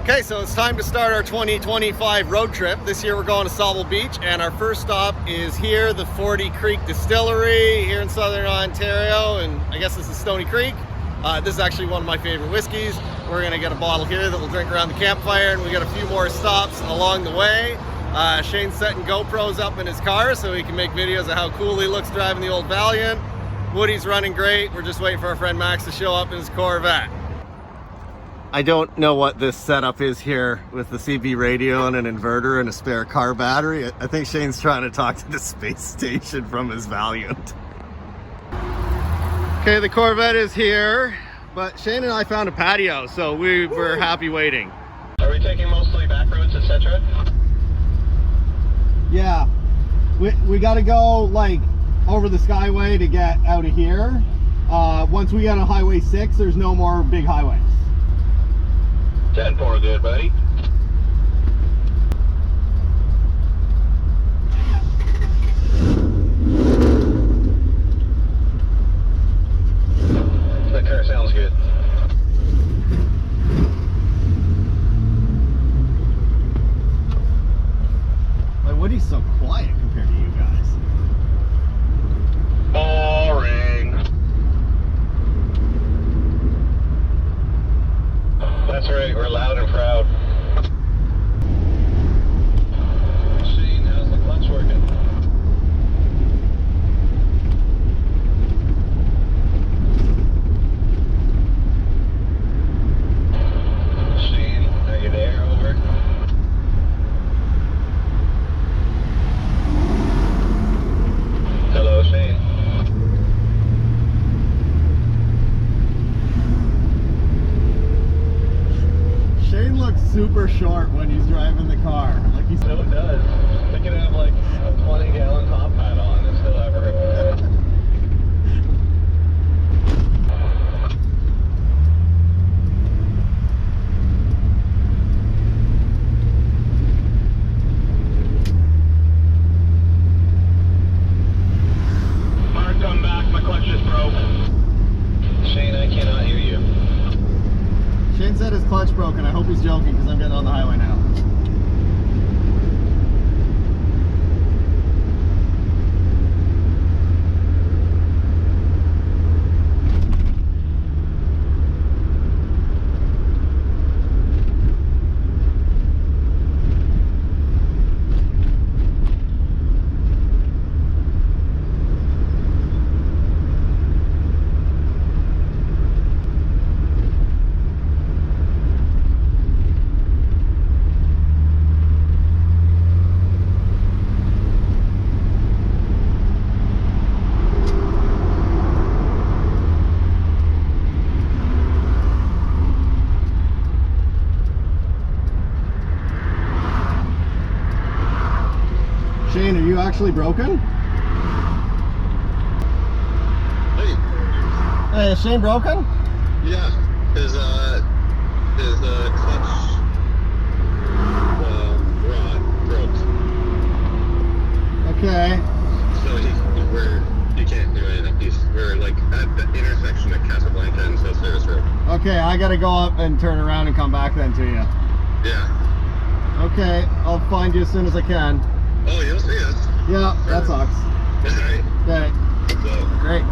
Okay, so it's time to start our 2025 road trip. This year we're going to Sauble Beach, and our first stop is here, the 40 Creek Distillery here in Southern Ontario, and I guess this is Stony Creek. This is actually one of my favorite whiskeys. We're gonna get a bottle here that we'll drink around the campfire, and we got a few more stops along the way. Shane's setting GoPros up in his car so he can make videos of how cool he looks driving the old Valiant. Woody's running great. We're just waiting for our friend Max to show up in his Corvette. I don't know what this setup is here with the CB radio and an inverter and a spare car battery. I think Shane's trying to talk to the space station from his Valiant. Okay, the Corvette is here, but Shane and I found a patio, so we were happy waiting. Are we taking mostly back roads, etc.? Yeah, we got to go like over the Skyway to get out of here. Once we get on Highway 6, there's no more big highways. 10-4 good, buddy. That car sounds good. Like, Woody's so quiet compared to you guys. Boring. That's right, we're loud and proud. Shane, how's the clutch working? Shane, are you there? Over. Hello, Shane. Shane looks super short when he's driving the car. Like he's So it does. They can have like a 20-gallon top hat on and still have a Mark, come back. My clutch just broke. Shane, I cannot hear you. Shane said his clutch broke, and I hope he's joking because I'm getting on the highway now. Shane, are you actually broken? Hey. Hey, is Shane broken? Yeah. His clutch rod broke. Okay. So he can't do anything. We're like at the intersection of Casablanca and South Service Road. Okay, I gotta go up and turn around and come back then to you. Yeah. Okay, I'll find you as soon as I can. Oh, you'll see us. Yeah, that sucks. Alright. Okay, So, great.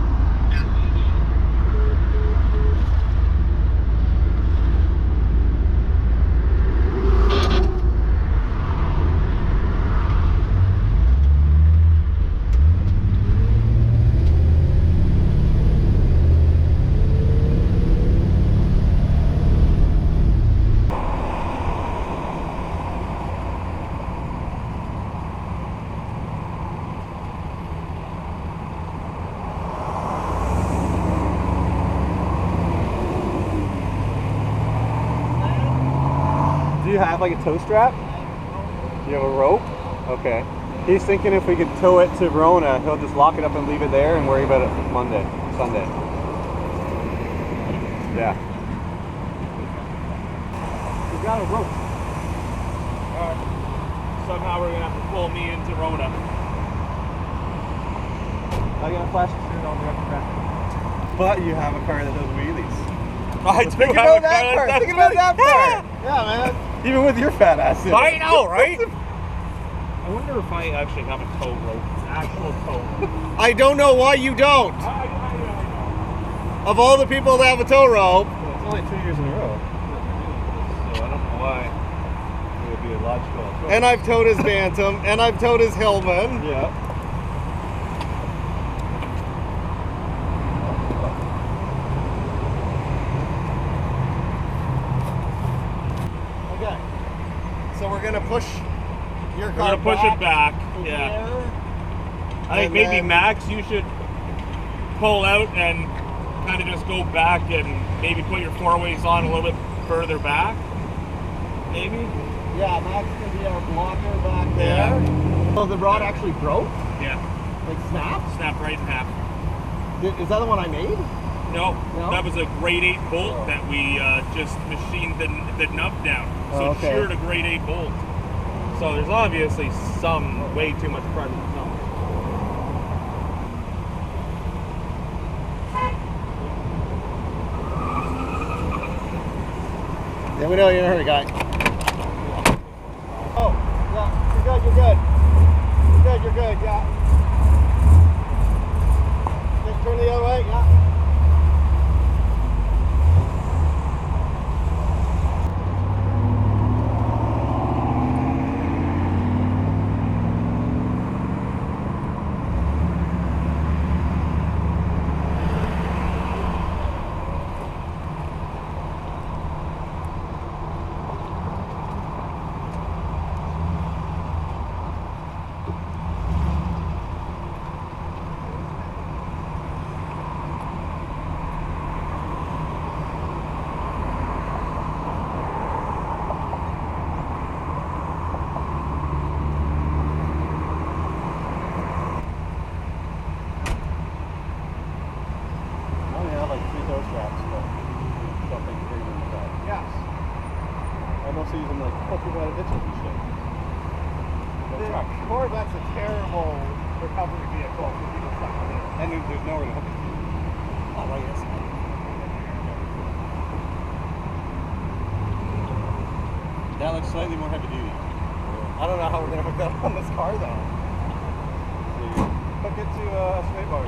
Do you have like a tow strap? You have a rope? Okay. He's thinking if we could tow it to Rona, he'll just lock it up and leave it there and worry about it Sunday. Yeah. We got a rope. Somehow we're gonna have to pull me into Rona. I got a flash soon on the upper track. But you have a car that does wheelies. I do Think have about that part. Think about that part. Yeah, man. Even with your fat ass. in it. I know, right? I wonder if I actually have a tow rope. Actual tow rope. I don't know why you don't. I know. Of all the people that have a tow rope, Well, it's only 2 years in a row. So I don't know why. It would be a logical choice. and I've towed his Bantam, and I've towed his Hillman. Yeah. Okay. So we're gonna push your We're car gonna push it back. to Yeah. here. I think And maybe then- Max, you should pull out and kind of just go back and maybe put your four ways on a little bit further back. Maybe. Yeah, Max can be our blocker back there. Oh, the rod actually broke? Yeah. Like snapped? Snap right in half. Is that the one I made? No, No? that was a grade 8 bolt that we just machined the nub down. So Oh, okay. sheared a grade 8 bolt. So there's obviously some way too much pressure. No. Yeah, we know you're in a hurry, guy. Oh, yeah, you're good, you're good. You're good, yeah. Just turn the other way, yeah. I only have like 3 toe straps, but something bigger than that. Yes. I mostly use them like pull people out of ditches and shit. No truck. Corvette's a terrible recovery vehicle for people stuck in it. And there's nowhere to hook it. Oh, right, yes. That looks slightly more heavy duty. I don't know how we're gonna hook that on this car though. So you hook it to a sway bar.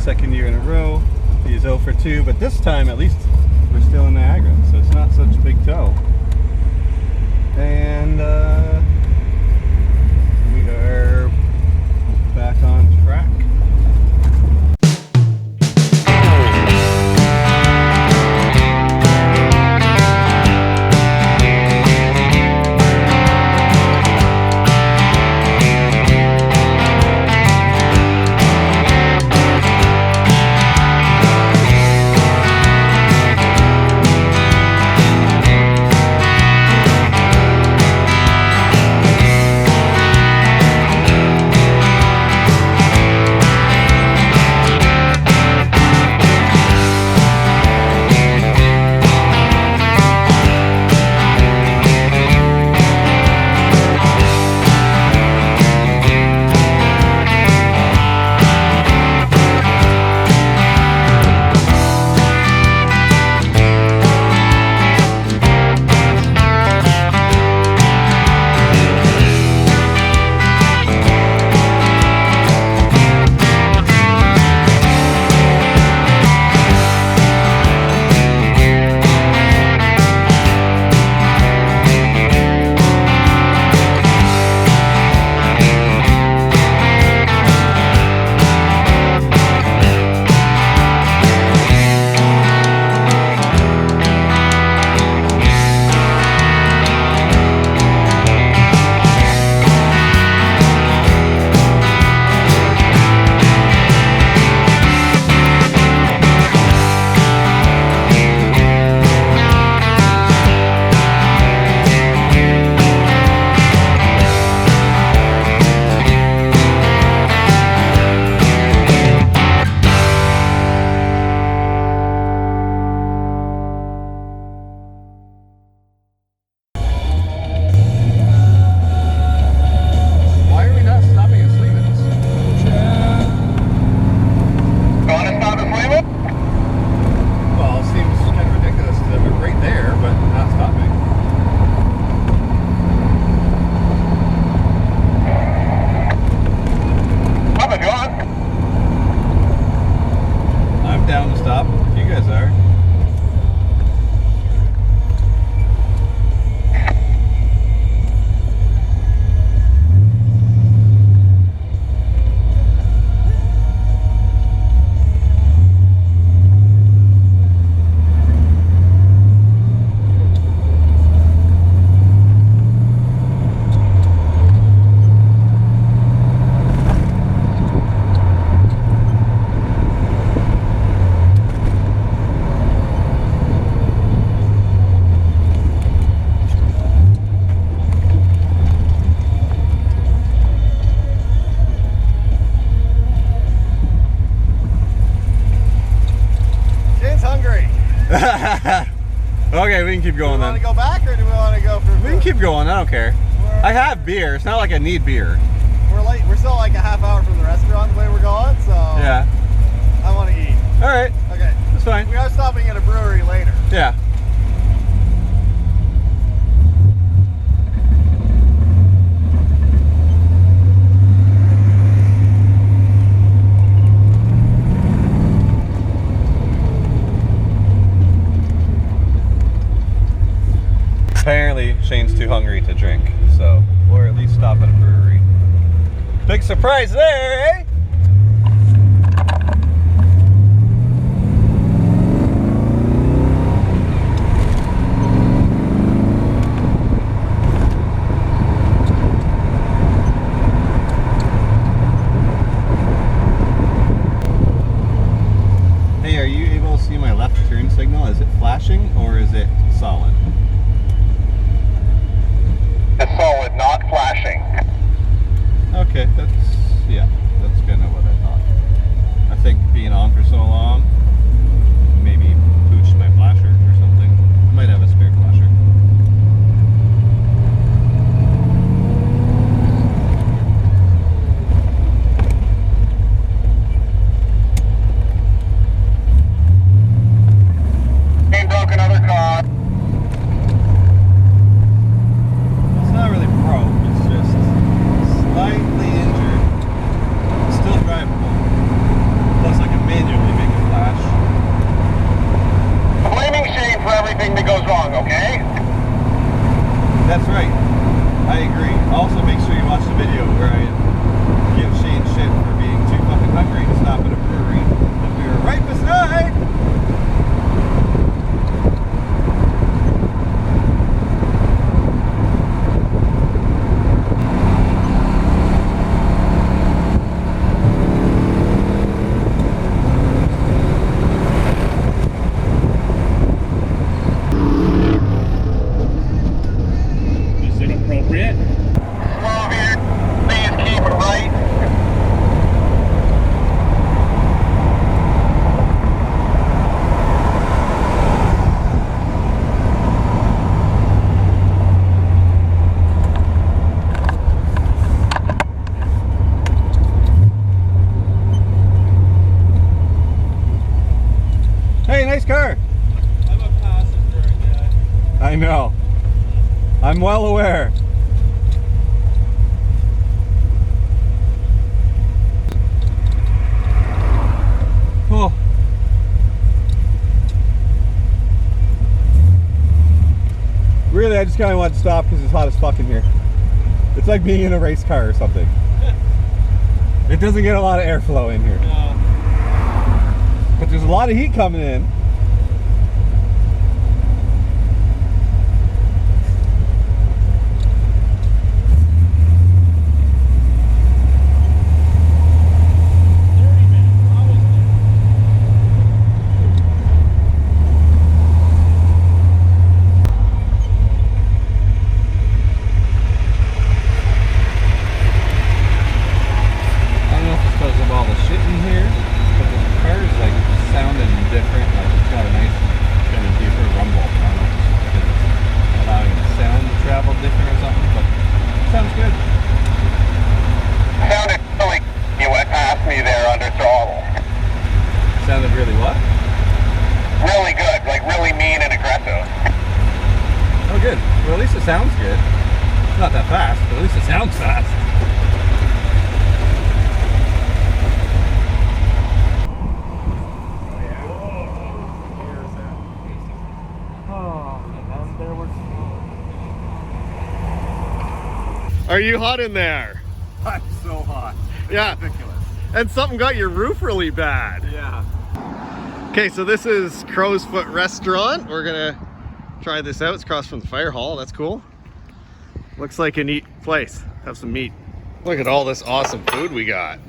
second year in a row. He's 0 for 2, but this time at least we're still in Niagara, so it's not such a big tow. And we are back on track. Okay, we can keep going then. Do we want to go back or do we want to go for food? We can keep going, I don't care. I have beer. It's not like I need beer. We're late. We're still like a half hour from the restaurant the way we're going, so Yeah. I want to eat. Alright. Okay. That's fine. We are stopping at a brewery later. Yeah. Apparently, Shane's too hungry to drink, so or at least stop at a brewery. Big surprise there, eh? Hey, are you able to see my left turn signal? Is it flashing or is it solid? It's solid, not flashing. Okay, that's kind of what I thought. I think being on for so long, maybe pooched my flasher or something. I might have a spare flasher. He broke another car. It's not really broke, it's just slightly injured. goes wrong, okay? That's right. I agree. Also, make sure you watch the video where I give Shane shit for being too fucking hungry to stop at a brewery that we were right beside. Is it appropriate? Slow here. Please keep it right. Hey, nice car. I'm a passenger again. I know. I'm well aware. Oh. Really, I just kind of want to stop because it's hot as fuck in here. It's like being in a race car or something. It doesn't get a lot of airflow in here. No. But there's a lot of heat coming in. I don't know if it's because of all the shit in here, but the car is like sounding different. Like it's got a nice kind of deeper rumble. I don't know if it's because it's allowing the sound to travel different or something, but it sounds good. Sounded really you went past me there under throttle. Sounded really what? Really good, like really mean and aggressive. Oh, good. Well, at least it sounds good. It's not that fast, but at least it sounds fast. And there was Are you hot in there? I'm so hot. Yeah. Ridiculous. And something got your roof really bad. Yeah. Okay, so this is Crow's Foot Restaurant. We're gonna try this out. It's across from the fire hall. That's cool. Looks like a neat place. Have some meat. Look at all this awesome food we got.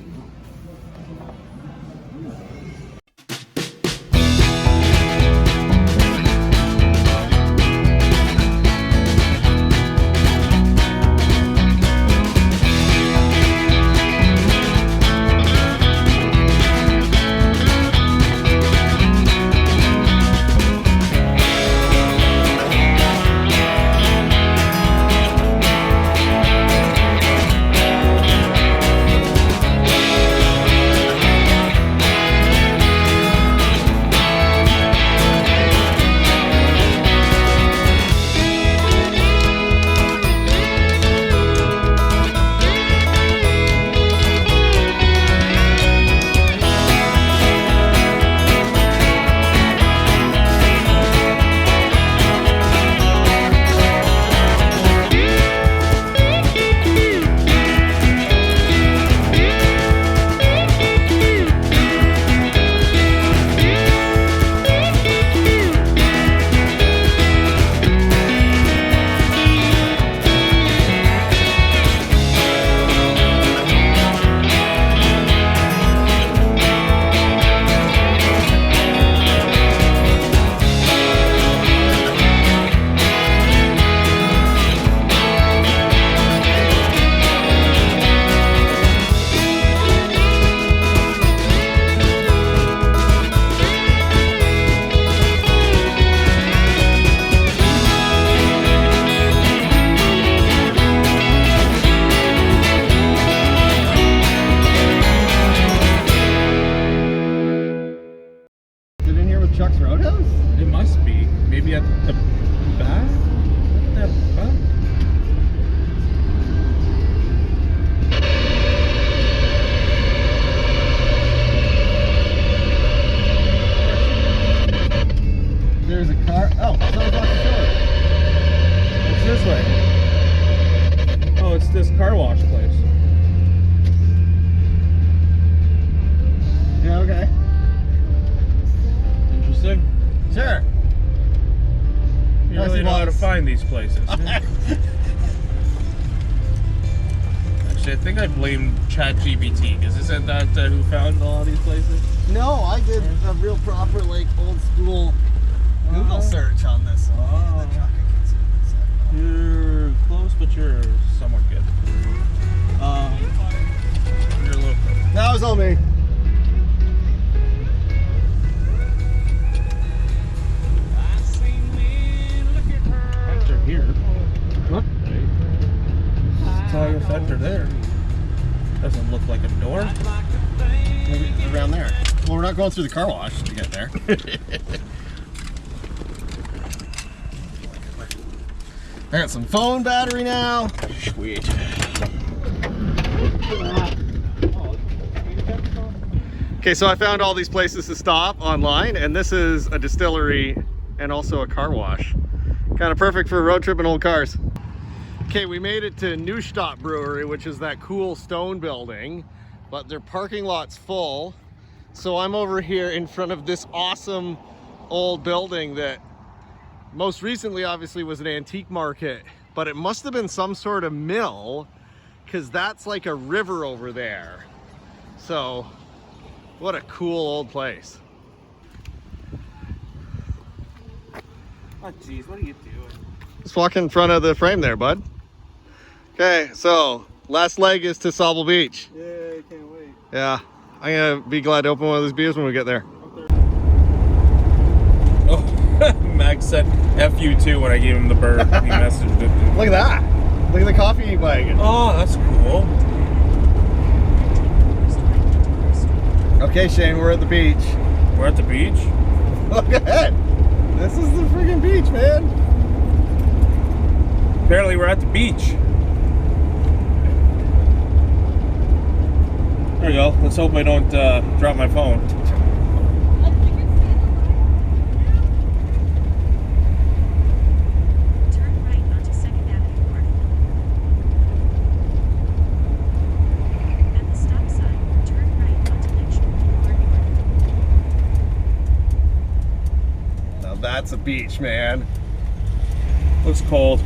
Chuck's Roadhouse? It must be. Maybe at the back? What the fuck? There's a car. Oh, someone's locked the door. It's this way. Oh, it's this car wash place. Yeah, okay. Interesting. Sure. You really know how to find these places. Actually, I think I blame ChatGPT, because isn't that who found all these places? No, I did a real proper, like, old school Google search on this. Oh. You're close, but you're somewhat good. You're a little close. That was all me. Fender here. What? Saw your fender there. Doesn't look like a door. Maybe around there. Well, we're not going through the car wash to get there. I got some phone battery now. Sweet. Okay, so I found all these places to stop online, and this is a distillery and also a car wash. Kind of perfect for a road trip in old cars. Okay, we made it to Neustadt Brewery, which is that cool stone building, but their parking lot's full. So I'm over here in front of this awesome old building that most recently obviously was an antique market, but it must have been some sort of mill, because that's like a river over there. So what a cool old place. Oh, jeez, what are you doing? Just walk in front of the frame there, bud. Okay, so last leg is to Sauble Beach. Yeah, I can't wait. Yeah, I'm gonna be glad to open one of those beers when we get there. Oh, Max said F you too when I gave him the bird. He messaged it. Look at that. Look at the coffee wagon. Oh, that's cool. Okay, Shane, we're at the beach. We're at the beach. Look ahead. This is the friggin' beach, man. Apparently we're at the beach. There we go. Let's hope I don't drop my phone. Turn right onto 2nd Avenue North. At the stop sign, turn right onto Lecture Boulevard North. Now that's a beach, man. Looks cold.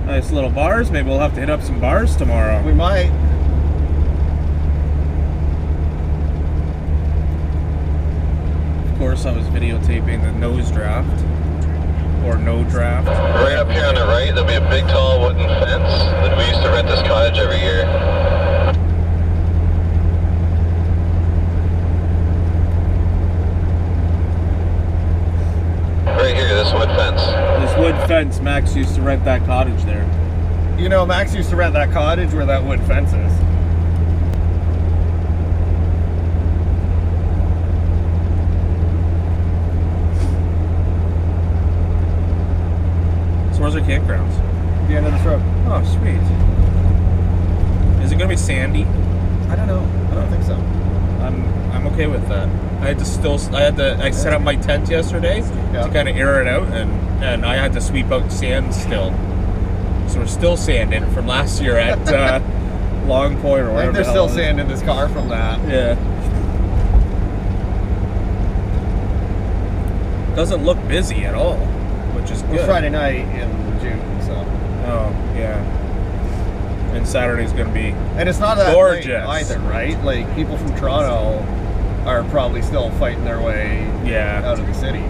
Nice little bars. Maybe we'll have to hit up some bars tomorrow. We might. Of course, I was videotaping the nose draft. Or no draft. Right up here on the right, there'll be a big tall wooden fence that we used to rent this cottage every year. Right here, this wood fence. This wood fence, Max used to rent that cottage there. You know, Max used to rent that cottage where that wood fence is. So where's our campgrounds? The end of this road. Oh, sweet. Is it gonna be sandy? I don't know. I don't think so. I'm okay with that. I set up my tent yesterday to kind of air it out, and I had to sweep out sand still. So we're still sanding from last year at Long Point or I whatever. think there's the hell still it is. sand in this car from that. Yeah. Doesn't look busy at all, which is It was good. Friday night in June, so. Oh, yeah. And Saturday's gonna be And it's not that gorgeous late either, right? Like, people from Toronto are probably still fighting their way out of the city.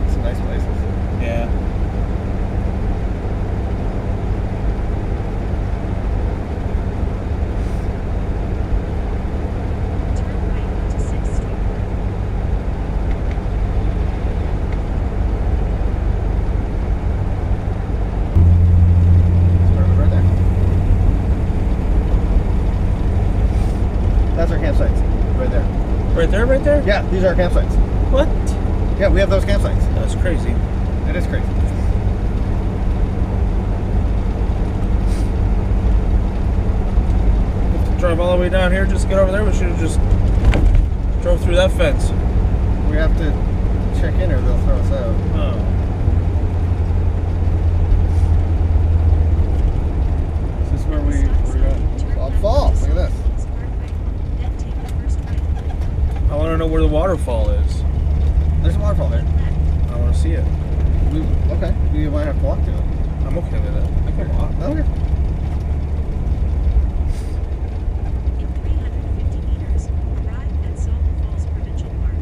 Some nice places. Yeah. Turn right onto 6th Street. there, right there? Yeah, these are our campsites. What? Yeah, we have those campsites. That's crazy. It is crazy. Drive all the way down here, just get over there. We should have just drove through that fence. We have to check in or they'll throw us out. Oh. Is this where we're going? Sauble Falls. Look at this. Then take the first right. I want to know where the waterfall is. There's a waterfall there. I want to see it. Okay. You might have to walk to it. I'm okay with it. I can walk. Okay. In 350 meters, arrive at Sauble Falls Provincial Park.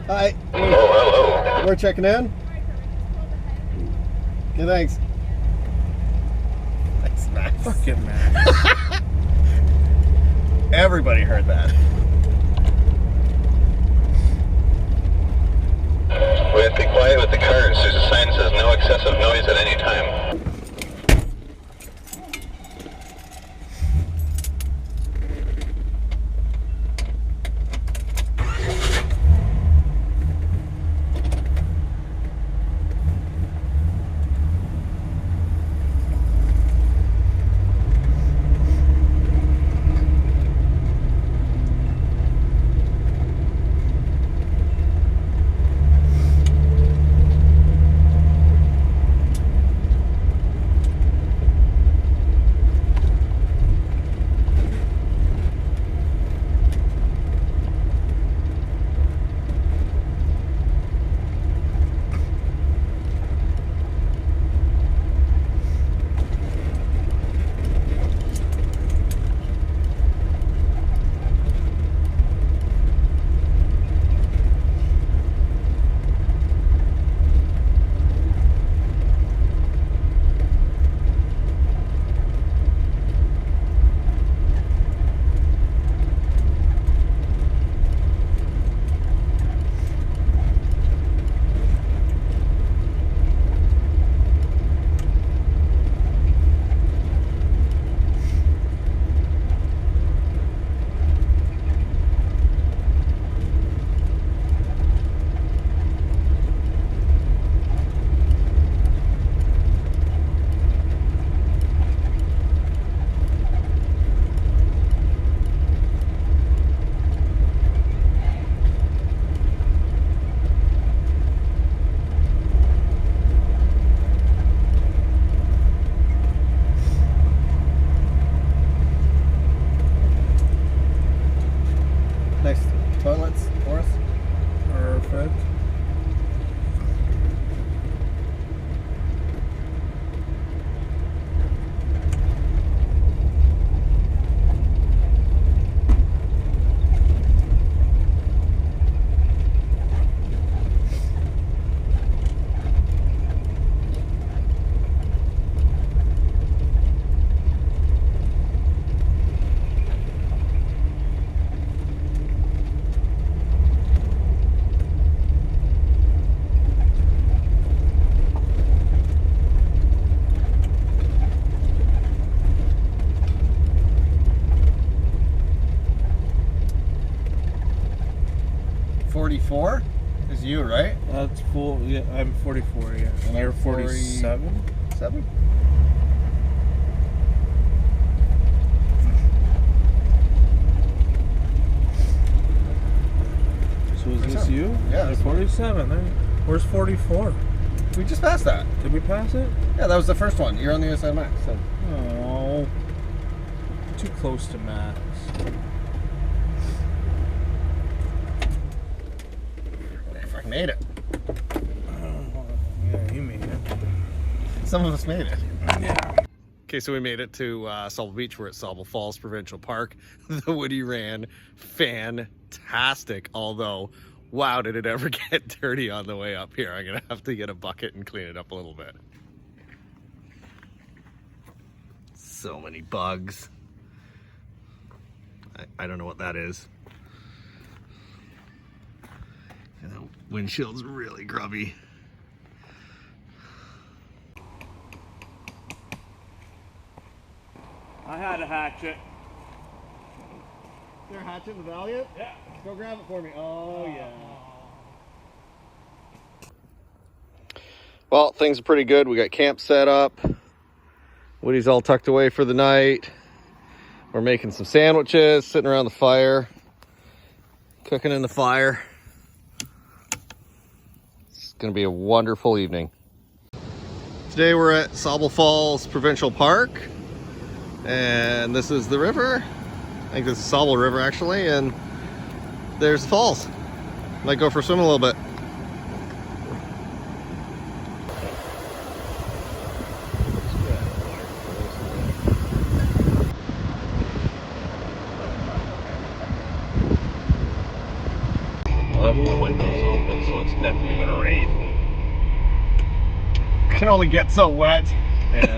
Hi. hello. We're checking in. Okay, thanks. Thanks, Max. Fucking man. Everybody heard that. We have to be quiet with the cars. There's a sign that says no excessive noise at any time. Nice toilets for us. Perfect. .44 is you, right? That's full. Yeah, I'm 44. Yeah, And you're I'm 47. 7? So is this 47. you? Yeah, You're that's 47. Where's 44? We just passed that. Did we pass it? Yeah, that was the first one. You're on the other side of Max. So. Oh, too close to Max. I made it. Yeah, you made it. Some of us made it. Yeah. Okay, so we made it to Sauble Beach. We're at Sauble Falls Provincial Park. The Woody ran fantastic, although, wow, did it ever get dirty on the way up here. I'm gonna have to get a bucket and clean it up a little bit. So many bugs. I don't know what that is. And the windshield's really grubby. I had a hatchet. Is there a hatchet in the Valiant? Yeah. Go grab it for me. Oh, yeah. Well, things are pretty good. We got camp set up. Woody's all tucked away for the night. We're making some sandwiches, sitting around the fire, cooking in the fire. It's going to be a wonderful evening. Today we're at Sauble Falls Provincial Park, and this is the river. I think this is Sauble River actually, and there's the falls. Might go for a swim a little bit. I left the windows open, so it's definitely gonna rain. Can only get so wet. Yeah.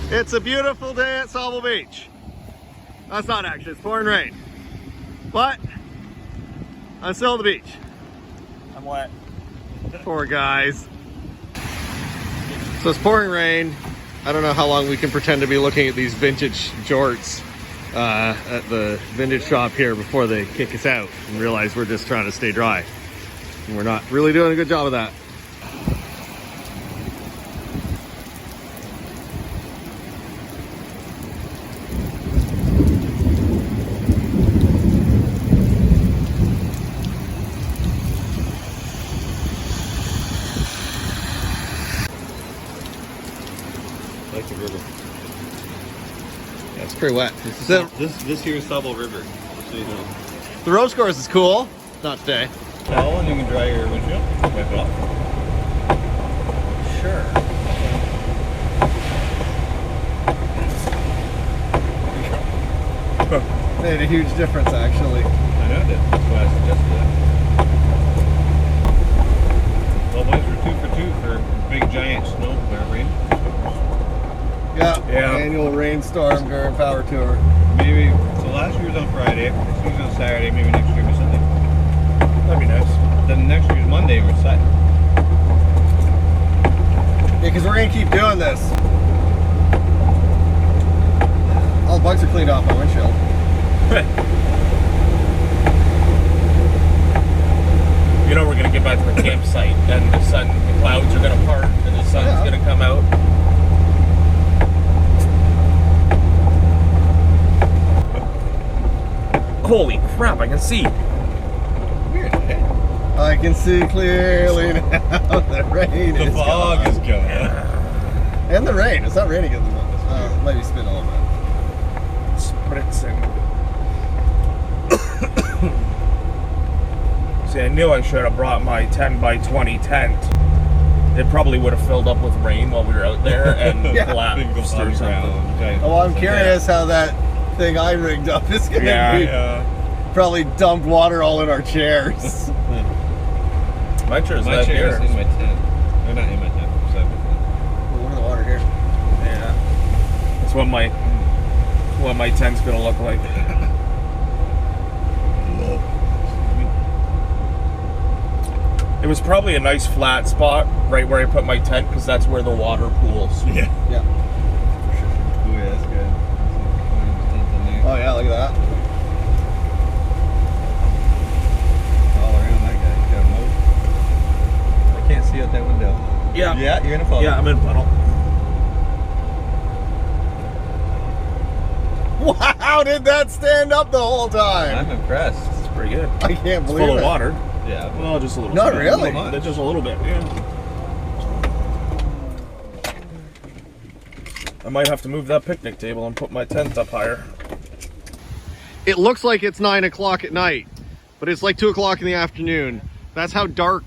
It's a beautiful day at Sauble Beach. That's not actually, it's pouring rain. But I'm still at the beach. I'm wet. Poor guys. So it's pouring rain. I don't know how long we can pretend to be looking at these vintage jorts at the vintage shop here before they kick us out and realize we're just trying to stay dry. And we're not really doing a good job of that. Like the river. Yeah, it's pretty wet. This here is Sauble River, just so you know. The road course is cool. Not today. Towel and you can dry your windshield. Wipe it off. Sure. Made a huge difference actually. I know it did. That's why I suggested that. Well, boys, we're 2 for 2 for big giant snow rain. Yeah. Annual rainstorm during power tour. Maybe, so last year was on Friday, this year's on Saturday, maybe next year was Sunday. That'd be nice. Then next year's Monday, we're set. Yeah, because we're going to keep doing this. All the bugs are cleaned off my windshield. You know we're gonna get back to the campsite and the clouds are gonna part and the sun's gonna come out. Holy crap, I can see. Weird, eh? I can see clearly now. The rain The is fog gone. is going. And the rain. It's not raining at the moment. It might be spitting a little bit. Spritzing. See, I knew I should have brought my 10 by 20 tent. it probably would have filled up with rain while we were out there and Yeah. collapsed or something. Oh, I'm curious how that thing I rigged up is gonna be. Probably dumped water all in our chairs. My chair's My not chair is here. in my tent. Or not in my tent. Beside my tent. Look at the water here. Yeah. That's what my tent's gonna look like. It was probably a nice flat spot right where I put my tent because that's where the water pools. Yeah. Yeah. Oh yeah, that's good. Tent in there. Oh yeah, look at that. All around that guy. He's got a moat. I can't see out that window. Yeah. Yeah, you're in a puddle. Yeah, I'm in puddle. Wow, did that stand up the whole time? I'm impressed. It's pretty good. I can't It's believe full it. of water. Yeah. Well, just a little. Not bit. really. Just a little bit. Yeah. I might have to move that picnic table and put my tent up higher. It looks like it's 9 o'clock at night, but it's like 2 o'clock in the afternoon. That's how dark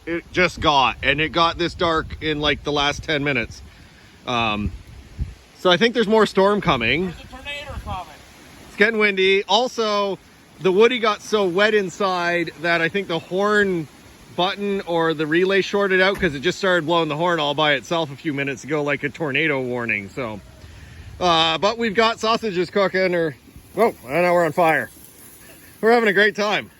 it just got, and it got this dark in like the last 10 minutes. So I think there's more storm coming. There's a tornado coming. It's getting windy. Also, the woody got so wet inside that I think the horn button or the relay shorted out because it just started blowing the horn all by itself a few minutes ago, like a tornado warning. So, but we've got sausages cooking, or whoa, I know we're on fire. We're having a great time.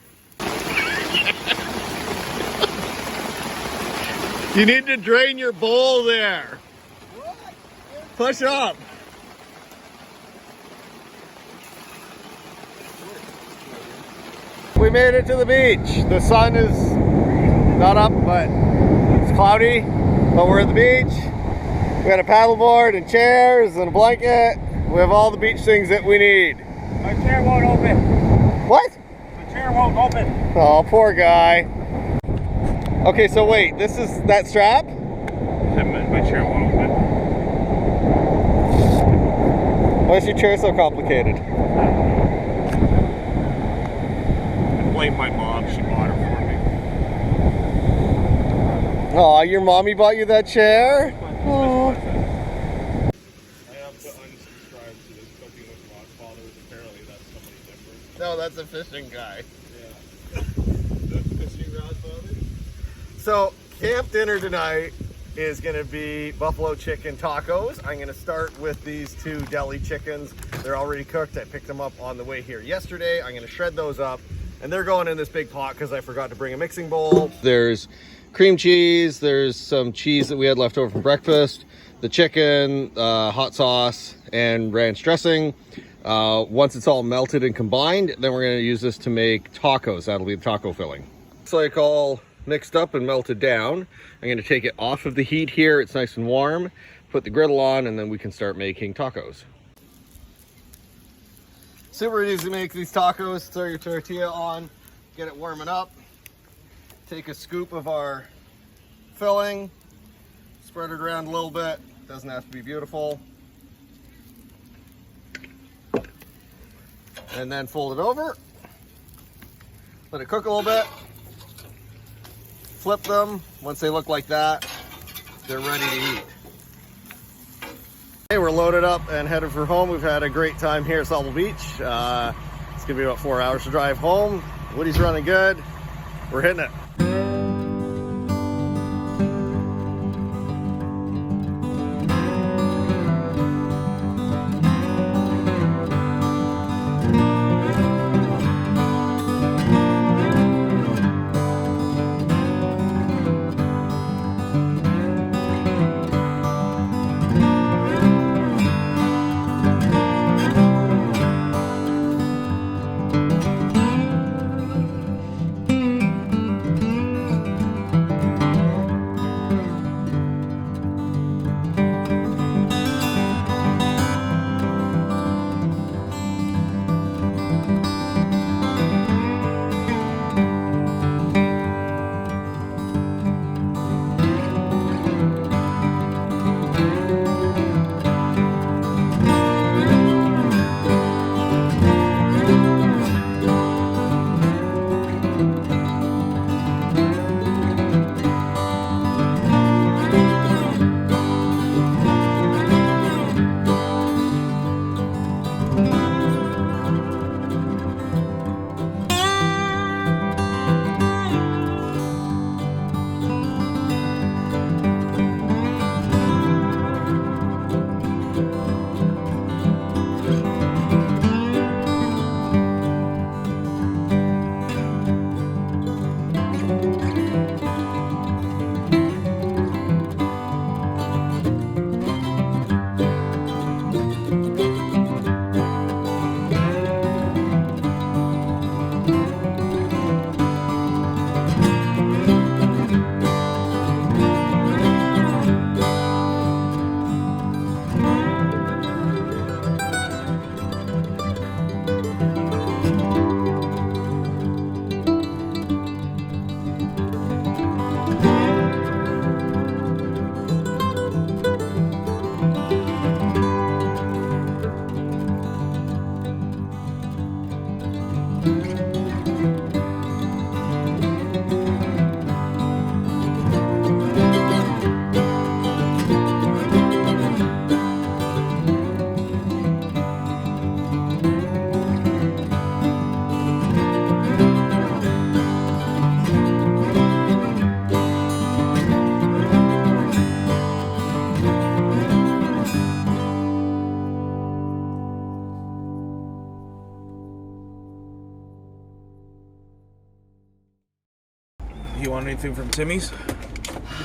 You need to drain your bowl there. Push up. We made it to the beach. The sun is not up, but it's cloudy, but we're at the beach. We got a paddleboard and chairs and a blanket. We have all the beach things that we need. My chair won't open. What? My chair won't open. Oh, poor guy. Okay, so wait, this is that strap? My chair won't open. Why is your chair so complicated? Blame my mom. She bought it for me. Oh, your mommy bought you that chair? Oh. I have to unsubscribe to this Cooking with Godfathers. Apparently, that's somebody different. No, that's a fishing guy. Yeah. That's fishing Godfather. So, camp dinner tonight is going to be buffalo chicken tacos. I'm going to start with these two deli chickens. They're already cooked. I picked them up on the way here yesterday. I'm going to shred those up, and they're going in this big pot because I forgot to bring a mixing bowl. There's cream cheese. There's some cheese that we had left over from breakfast, the chicken, hot sauce, and ranch dressing. Once it's all melted and combined, then we're going to use this to make tacos. That'll be the taco filling. It's like all mixed up and melted down. I'm going to take it off of the heat here. It's nice and warm. Put the griddle on, and then we can start making tacos. Super easy to make these tacos. Throw your tortilla on, get it warming up. Take a scoop of our filling, spread it around a little bit. Doesn't have to be beautiful. And then fold it over. Let it cook a little bit. Flip them. Once they look like that, they're ready to eat. Hey, we're loaded up and headed for home. We've had a great time here at Sauble Beach. It's gonna be about 4 hours to drive home. Woody's running good. We're hitting it. You want anything from Timmy's? Yeah,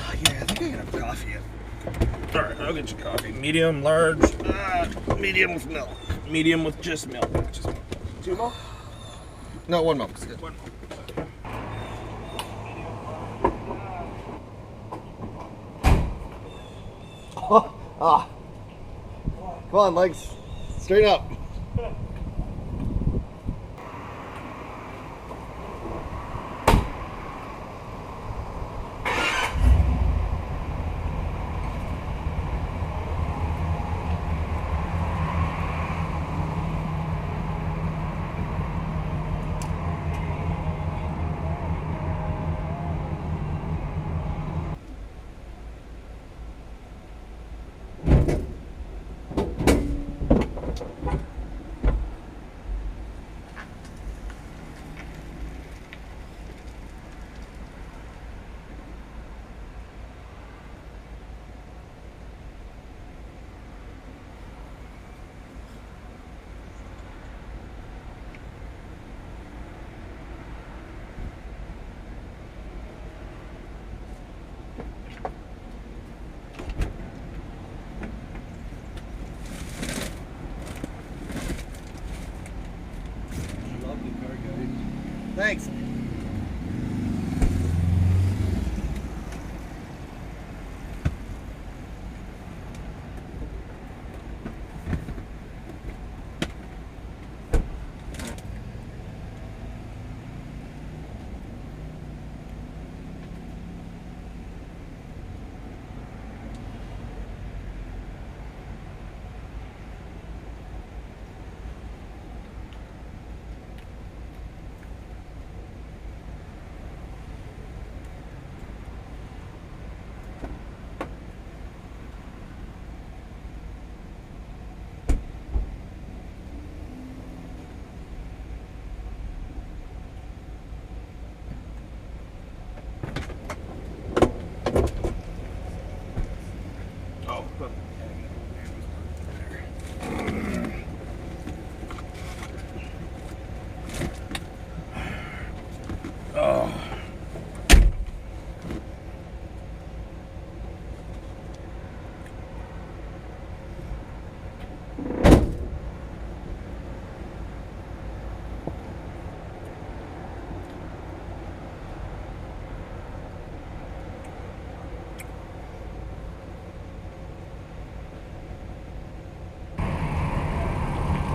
I think I can have coffee. All right, I'll get you coffee. Medium, large, Medium with milk. medium with just milk. Just milk. 2 milk? No, 1 milk. It's good. 1 milk. Come on, legs. Straighten up. Thanks.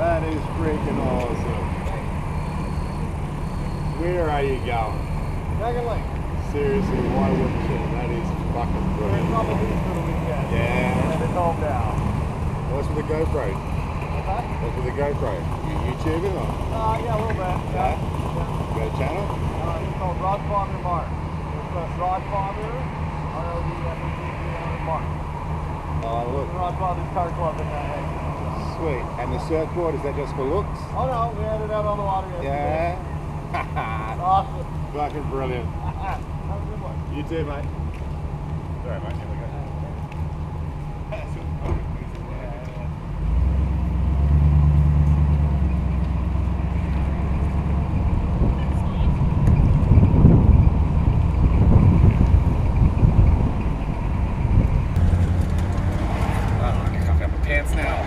That is freaking awesome. Where are you going? Dragon Lake. Seriously, why wouldn't you? That is fucking We're brilliant. Sauble Beach for the weekend. Yeah. And it's all down. What's with the GoPro? Okay? What's with the GoPro? You YouTubing or? Yeah, a little bit. Yeah? You got a channel? It's called Rodfather Mark. It's Rodfather, R-O-D-F-A-T-H-E-R Mark. Oh, look. Rodfather's Car Club in that head. Sweet. And the surfboard, is that just for looks? Oh no, we had it out on the water yesterday. Yeah. Awesome. Fucking brilliant. Have a good one. You too, mate. Sorry, mate. Here we go. Pants now.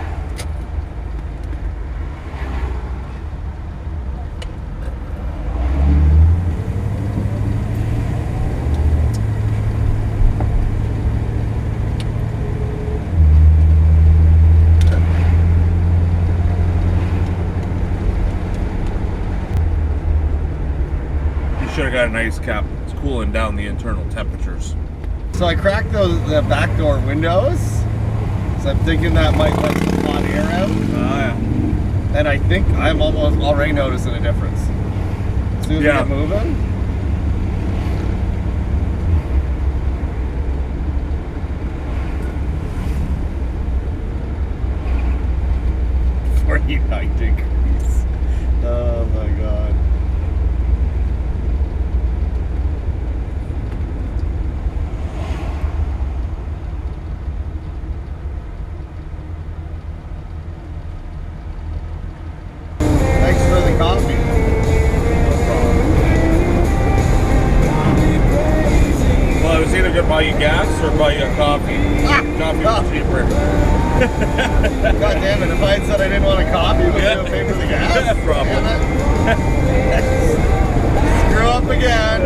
You should have got an ice cap. It's cooling down the internal temperatures. So I cracked the back door windows. So I'm thinking that might let some hot air out. Oh, yeah. And I think I'm almost already noticing a difference. soon as we get moving. Degrees. Oh my god. Thanks for the coffee. Well, I was either gonna buy you gas or buy you a coffee. Coffee was cheaper. God damn it, if I had said I didn't want a coffee, would you pay for the gas? Yeah, probably. Screw up again.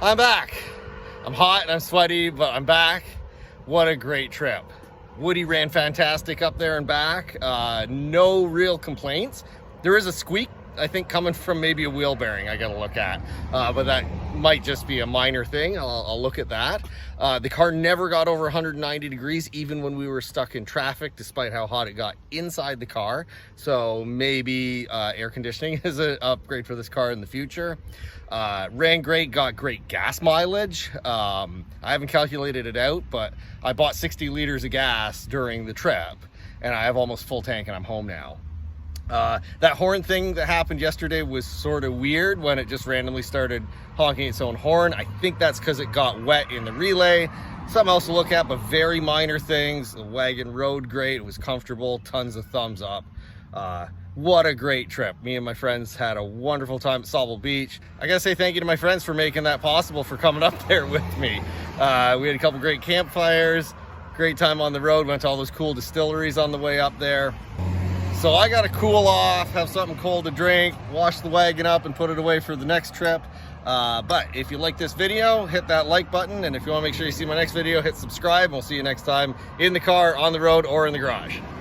I'm back. I'm hot and I'm sweaty, but I'm back. What a great trip. Woody ran fantastic up there and back. No real complaints. There is a squeak, I think, coming from maybe a wheel bearing I gotta look at, but that might just be a minor thing. I'll look at that. The car never got over 190 degrees, even when we were stuck in traffic, despite how hot it got inside the car. So maybe air conditioning is an upgrade for this car in the future. Ran great, got great gas mileage. I haven't calculated it out, but I bought 60 liters of gas during the trip, and I have almost full tank and I'm home now. That horn thing that happened yesterday was sort of weird when it just randomly started honking its own horn. I think that's because it got wet in the relay. Something else to look at, but very minor things. The wagon rode great, it was comfortable, tons of thumbs up. What a great trip. Me and my friends had a wonderful time at Sauble Beach. I gotta say thank you to my friends for making that possible, for coming up there with me. We had a couple great campfires, great time on the road, went to all those cool distilleries on the way up there. So I gotta cool off, have something cold to drink, wash the wagon up and put it away for the next trip. But if you like this video, hit that like button, and if you want to make sure you see my next video, hit subscribe. We'll see you next time in the car, on the road, or in the garage.